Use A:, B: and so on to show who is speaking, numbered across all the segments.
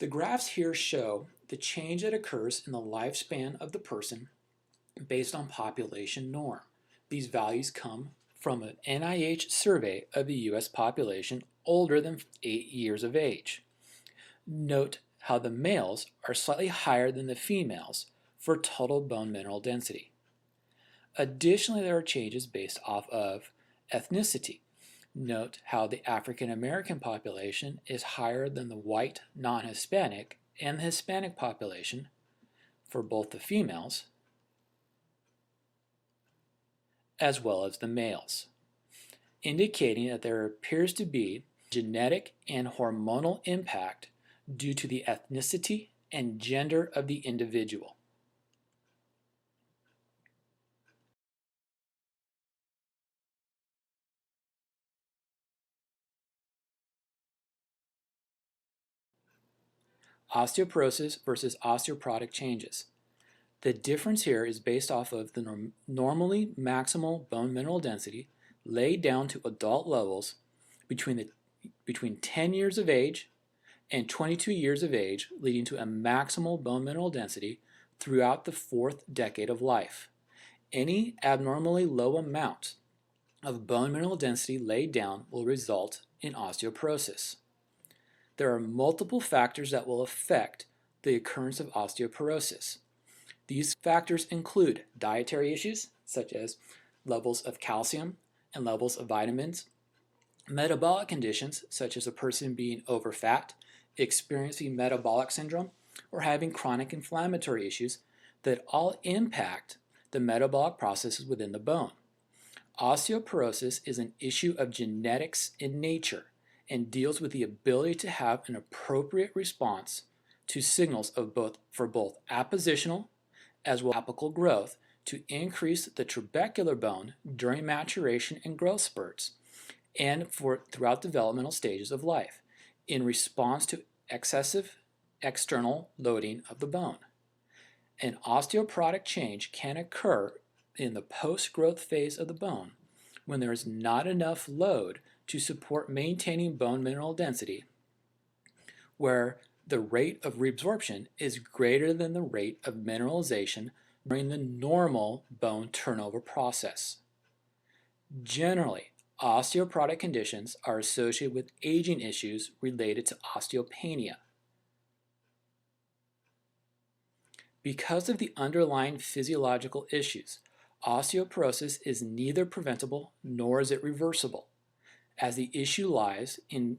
A: The graphs here show the change that occurs in the lifespan of the person based on population norm. These values come from an NIH survey of the US population older than 8 years of age. Note how the males are slightly higher than the females for total bone mineral density. Additionally, there are changes based off of ethnicity. Note how the African American population is higher than the white non-Hispanic and the Hispanic population for both the females as well as the males, indicating that there appears to be genetic and hormonal impact due to the ethnicity and gender of the individual. Osteoporosis versus osteoporotic changes. The difference here is based off of the normally maximal bone mineral density laid down to adult levels between 10 years of age and 22 years of age, leading to a maximal bone mineral density throughout the 4th decade of life. Any abnormally low amount of bone mineral density laid down will result in osteoporosis. There are multiple factors that will affect the occurrence of osteoporosis. These factors include dietary issues such as levels of calcium and levels of vitamins, metabolic conditions such as a person being overfat, experiencing metabolic syndrome, or having chronic inflammatory issues that all impact the metabolic processes within the bone. Osteoporosis is an issue of genetics in nature and deals with the ability to have an appropriate response to signals for both appositional as well as apical growth to increase the trabecular bone during maturation and growth spurts and throughout developmental stages of life in response to excessive external loading of the bone. An osteoporotic change can occur in the post-growth phase of the bone when there is not enough load to support maintaining bone mineral density, where the rate of reabsorption is greater than the rate of mineralization during the normal bone turnover process. Generally, osteoporotic conditions are associated with aging issues related to osteopenia. Because of the underlying physiological issues, osteoporosis is neither preventable nor is it reversible, as the issue lies in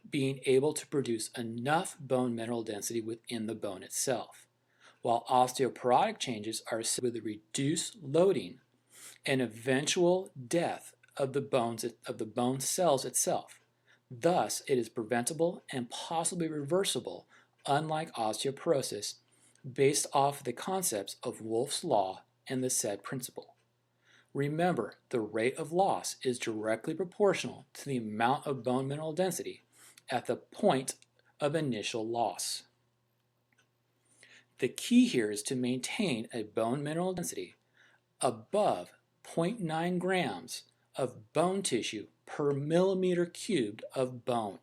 A: being able to produce enough bone mineral density within the bone itself, while osteoporotic changes are associated with the reduced loading and eventual death of the bone cells itself. Thus, it is preventable and possibly reversible, unlike osteoporosis, based off the concepts of Wolff's Law and the said principle. Remember, the rate of loss is directly proportional to the amount of bone mineral density at the point of initial loss. The key here is to maintain a bone mineral density above 0.9 grams of bone tissue per millimeter cubed of bone.